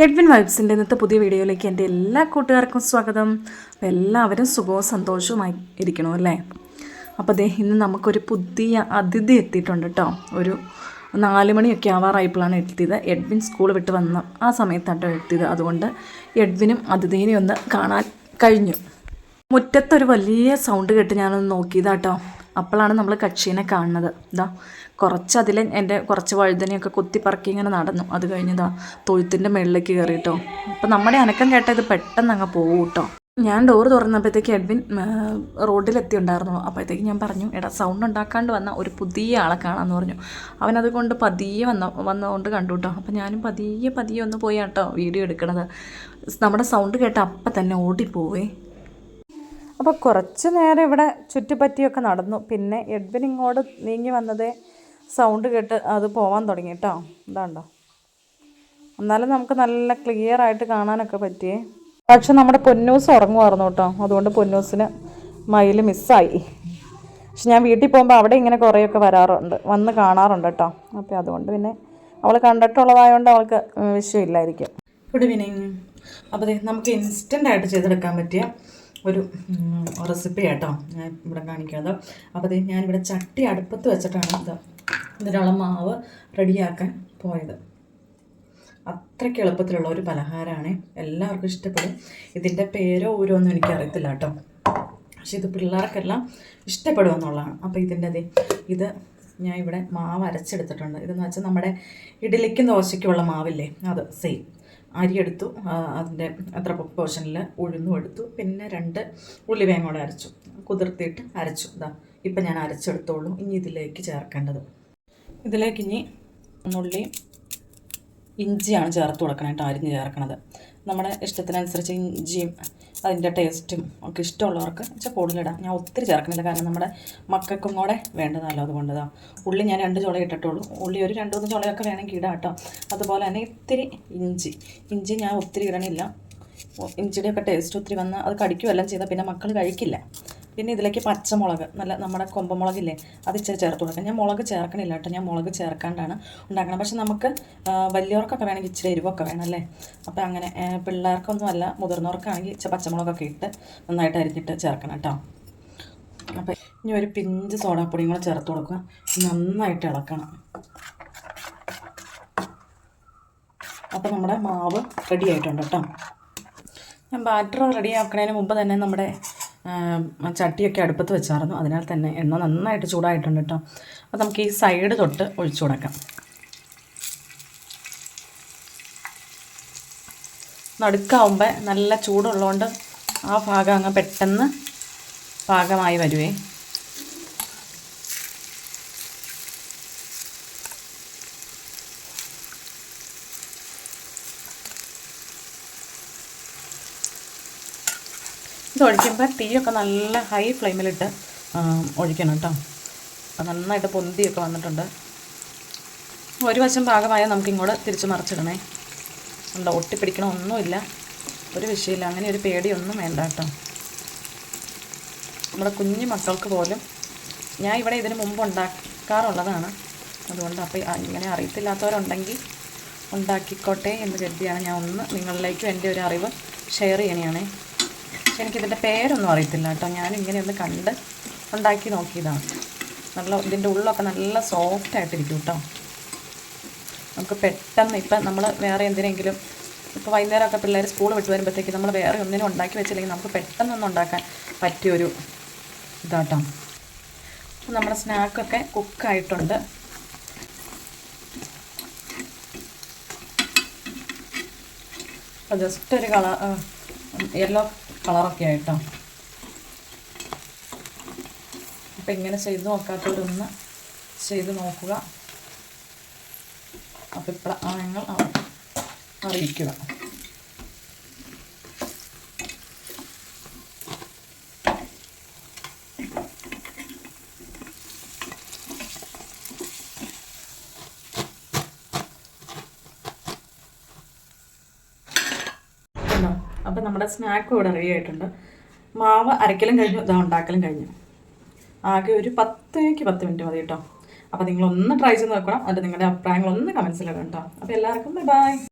Edwin വൈബ്സിൻ്റെ ഇന്നത്തെ പുതിയ വീഡിയോയിലേക്ക് എൻ്റെ എല്ലാ കൂട്ടുകാർക്കും സ്വാഗതം. എല്ലാവരും സുഖവും സന്തോഷവുമായി ഇരിക്കണോ അല്ലേ? അപ്പോൾ ഇന്ന് നമുക്കൊരു പുതിയ അതിഥി എത്തിയിട്ടുണ്ട് കേട്ടോ. ഒരു 4 മണിയൊക്കെ ആവാറായപ്പോഴാണ് എത്തിയത്. എഡ്വിൻ സ്കൂൾ വിട്ട് വന്ന ആ സമയത്താട്ടോ എത്തിയത്. അതുകൊണ്ട് എഡ്വിനും അതിഥിനെയും ഒന്ന് കാണാൻ കഴിഞ്ഞു. മുറ്റത്തൊരു വലിയ സൗണ്ട് കേട്ട് ഞാനൊന്ന് നോക്കിയതാട്ടോ. അപ്പോഴാണ് നമ്മൾ കക്ഷീനെ കാണുന്നത്. കുറച്ചതിൽ എൻ്റെ കുറച്ച് വഴുതനെയൊക്കെ കുത്തിപ്പറക്കി ഇങ്ങനെ നടന്നു. അത് കഴിഞ്ഞതാ തൊഴുത്തിൻ്റെ മുകളിലേക്ക് കയറി കേട്ടോ. അപ്പോൾ നമ്മുടെ അനക്കം കേട്ടത് പെട്ടെന്ന് അങ്ങ് പോകും കേട്ടോ. ഞാൻ ഡോറ് തുറന്നപ്പോഴത്തേക്ക് എഡ്വിൻ റോഡിലെത്തിയുണ്ടായിരുന്നു. അപ്പോഴത്തേക്ക് ഞാൻ പറഞ്ഞു, എടാ സൗണ്ട് ഉണ്ടാക്കാണ്ട് വന്ന ഒരു പുതിയ ആളെ കാണാമെന്ന് പറഞ്ഞു. അവനതുകൊണ്ട് പതിയെ വന്നതുകൊണ്ട് കണ്ടു കേട്ടോ. അപ്പോൾ ഞാനും പതിയെ ഒന്ന് പോയി കേട്ടോ വീഡിയോ എടുക്കണത്. നമ്മുടെ സൗണ്ട് കേട്ട അപ്പം തന്നെ ഓടിപ്പോവേ. അപ്പോൾ കുറച്ച് നേരം ഇവിടെ ചുറ്റിപ്പറ്റിയൊക്കെ നടന്നു. പിന്നെ എഡ്വിൻ ഇങ്ങോട്ട് നീങ്ങി വന്നതേ സൗണ്ട് കേട്ട് അത് പോകാൻ തുടങ്ങി കേട്ടോ. ഇതാണ്ടോ, എന്നാലും നമുക്ക് നല്ല ക്ലിയർ ആയിട്ട് കാണാനൊക്കെ പറ്റിയേ. പക്ഷെ നമ്മുടെ പൊന്നൂസ് ഉറങ്ങുമായിരുന്നു കേട്ടോ. അതുകൊണ്ട് പൊന്നൂസിന് മയിൽ മിസ്സായി. പക്ഷെ ഞാൻ വീട്ടിൽ പോകുമ്പോൾ അവിടെ ഇങ്ങനെ കുറേയൊക്കെ വന്ന് കാണാറുണ്ട് കേട്ടോ. അപ്പോൾ അതുകൊണ്ട് പിന്നെ അവൾ കണ്ടിട്ടുള്ളതായതുകൊണ്ട് അവൾക്ക് വിഷയമില്ലായിരിക്കും. Good evening. അപ്പോൾ നമുക്ക് ഇൻസ്റ്റൻ്റായിട്ട് ചെയ്തെടുക്കാൻ പറ്റിയ ഒരു റെസിപ്പി ആട്ടോ ഞാൻ ഇവിടെ കാണിക്കാതെ. അപ്പോൾ ഞാനിവിടെ ചട്ടി അടുപ്പത്ത് വെച്ചിട്ടാണ് ഇതിനുള്ള മാവ് റെഡിയാക്കാൻ പോയത്. അത്രയ്ക്ക് എളുപ്പത്തിലുള്ള ഒരു പലഹാരമാണ്, എല്ലാവർക്കും ഇഷ്ടപ്പെടും. ഇതിൻ്റെ പേരോ ഊരോ ഒന്നും എനിക്കറിയത്തില്ല കേട്ടോ. പക്ഷെ ഇത് പിള്ളേർക്കെല്ലാം ഇഷ്ടപ്പെടുമെന്നുള്ളതാണ്. അപ്പോൾ ഇത് ഞാൻ ഇവിടെ മാവ് അരച്ചെടുത്തിട്ടുണ്ട്. ഇതെന്ന് വെച്ചാൽ നമ്മുടെ ഇഡ്ഡലിക്കും ദോശയ്ക്കുള്ള മാവില്ലേ, അത് സെയിം. അരി എടുത്തു, അതിൻ്റെ അത്ര പോർഷനിൽ ഉഴുന്നും എടുത്തു, പിന്നെ 2 ഉള്ളിവേം കൂടെ അരച്ചു, കുതിർത്തിയിട്ട് അരച്ചു. ഇപ്പം ഞാൻ അരച്ചെടുത്തോളൂ. ഇനി ഇതിലേക്ക് ചേർക്കേണ്ടത്, ഇതിലേക്ക് ഇനി ഉള്ളിയും ഇഞ്ചിയാണ് ചേർത്ത് കൊടുക്കണേട്ടോ, അരിഞ്ഞ് ചേർക്കണത്. നമ്മുടെ ഇഷ്ടത്തിനനുസരിച്ച് ഇഞ്ചിയും അതിൻ്റെ ടേസ്റ്റും ഒക്കെ ഇഷ്ടമുള്ളവർക്ക് വെച്ചാൽ കൂടുതലിടാം. ഞാൻ ഒത്തിരി ചേർക്കണില്ല, കാരണം നമ്മുടെ മക്കൾക്കും കൂടെ വേണ്ടതല്ലോ. അതുകൊണ്ട് ഉള്ളി ഞാൻ 2 ചുള ഇട്ടിട്ടുള്ളൂ. ഉള്ളി ഒരു 2-3 ചുളയൊക്കെ വേണമെങ്കിൽ ഇടാം കേട്ടോ. അതുപോലെ തന്നെ ഇത്തിരി ഇഞ്ചി ഞാൻ ഒത്തിരി ഇടണില്ല. ഇഞ്ചിയുടെയൊക്കെ ടേസ്റ്റ് ഒത്തിരി വന്നാൽ അത് കടിക്കുമെല്ലാം ചെയ്താൽ പിന്നെ മക്കൾ കഴിക്കില്ല. പിന്നെ ഇതിലേക്ക് പച്ചമുളക്, നല്ല നമ്മുടെ കൊമ്പമുളകില്ലേ, അത് ഇച്ചിരി ചേർത്ത് കൊടുക്കാം. ഞാൻ മുളക് ചേർക്കണില്ല കേട്ടോ, ഞാൻ മുളക് ചേർക്കാണ്ടാണ് ഉണ്ടാക്കണം. പക്ഷെ നമുക്ക് വലിയവർക്കൊക്കെ വേണമെങ്കിൽ ഇച്ചിരി എരിവൊക്കെ വേണം അല്ലേ. അപ്പോൾ അങ്ങനെ പിള്ളേർക്കൊന്നും അല്ല, മുതിർന്നവർക്കാണെങ്കിൽ പച്ചമുളകൊക്കെ ഇട്ട് നന്നായിട്ട് അരിഞ്ഞിട്ട് ചേർക്കണം കേട്ടോ. അപ്പോൾ ഇനി ഒരു പിഞ്ച് സോഡാപ്പൊടിയും കൂടെ ചേർത്ത് കൊടുക്കുക. നന്നായിട്ട് ഇളക്കണം. അപ്പോൾ നമ്മുടെ മാവ് റെഡി ആയിട്ടുണ്ട് കേട്ടോ. ഞാൻ ബാറ്റർ റെഡി ആക്കുന്നതിന് മുമ്പ് തന്നെ നമ്മുടെ ചട്ടിയൊക്കെ അടുപ്പത്ത് വെച്ചായിരുന്നു. അതിനാൽ തന്നെ എണ്ണ നന്നായിട്ട് ചൂടായിട്ടുണ്ട് കേട്ടോ. അപ്പോൾ നമുക്ക് ഈ സൈഡ് തൊട്ട് ഒഴിച്ചു കൊടുക്കാം. നടുക്കാവുമ്പോൾ നല്ല ചൂടുള്ളതുകൊണ്ട് ആ ഭാഗം അങ്ങ് പെട്ടെന്ന് പാകമായി വരുവേ. ഇത് ഒഴിക്കുമ്പോൾ തീയൊക്കെ നല്ല ഹൈ ഫ്ലെയിമിലിട്ട് ഒഴിക്കണം കേട്ടോ. അപ്പോൾ നന്നായിട്ട് പൊന്തിയൊക്കെ വന്നിട്ടുണ്ട്. ഒരു വശം പാകമായാൽ നമുക്കിങ്ങോട്ട് തിരിച്ച് മറിച്ചിടണേ. ഉണ്ടോ, ഒട്ടിപ്പിടിക്കണമൊന്നുമില്ല, ഒരു വിഷയമില്ല. അങ്ങനെ ഒരു പേടിയൊന്നും വേണ്ട കേട്ടോ. നമ്മുടെ കുഞ്ഞു മക്കൾക്ക് പോലും ഞാൻ ഇവിടെ ഇതിന് മുമ്പ് ഉണ്ടാക്കാറുള്ളതാണ്. അതുകൊണ്ട് അപ്പോൾ ഇങ്ങനെ അറിയത്തില്ലാത്തവരുണ്ടെങ്കിൽ ഉണ്ടാക്കിക്കോട്ടെ എന്ന് കരുതിയാണ് ഞാൻ ഒന്ന് നിങ്ങളിലേക്കും എൻ്റെ ഒരു അറിവ് ഷെയർ ചെയ്യണേ. എനിക്കിതിൻ്റെ പേരൊന്നും അറിയത്തില്ല കേട്ടോ. ഞാനിങ്ങനെ ഒന്ന് കണ്ട് ഉണ്ടാക്കി നോക്കിയതാണ്. ഇതിൻ്റെ ഉള്ളൊക്കെ നല്ല സോഫ്റ്റായിട്ടിരിക്കും കേട്ടോ. നമുക്ക് പെട്ടെന്ന് ഇപ്പം നമ്മൾ വേറെ എന്തിനെങ്കിലും ഇപ്പോൾ വൈകുന്നേരമൊക്കെ പിള്ളേർ സ്കൂൾ വിട്ട് വരുമ്പോഴത്തേക്ക് നമ്മൾ വേറെ ഒന്നിനും ഉണ്ടാക്കി വെച്ചില്ലെങ്കിൽ നമുക്ക് പെട്ടെന്നൊന്നും ഉണ്ടാക്കാൻ പറ്റിയൊരു ഇതാട്ടോ. നമ്മുടെ സ്നാക്കൊക്കെ കുക്കായിട്ടുണ്ട്. അപ്പോൾ ജസ്റ്റ് ഒരു യെല്ലോ കളറൊക്കെ ആയിട്ടോ. അപ്പം ഇങ്ങനെ ചെയ്ത് നോക്കാത്തവരൊന്ന് ചെയ്ത് നോക്കുക. അപ്പം നിങ്ങൾ അറിയിക്കുക. അപ്പം നമ്മുടെ സ്നാക്കും ഇവിടെ റെഡി ആയിട്ടുണ്ട്. മാവ് അരക്കലും കഴിഞ്ഞു, ഉണ്ടാക്കലും കഴിഞ്ഞു. ആകെ ഒരു 10 മിനിറ്റ് മതി കേട്ടോ. അപ്പോൾ നിങ്ങളൊന്ന് ട്രൈ ചെയ്ത് നോക്കണം. എന്നിട്ട് നിങ്ങളുടെ അഭിപ്രായങ്ങളൊന്ന് കമൻസിലിടണം കേട്ടോ. അപ്പോൾ എല്ലാവർക്കും ബൈ.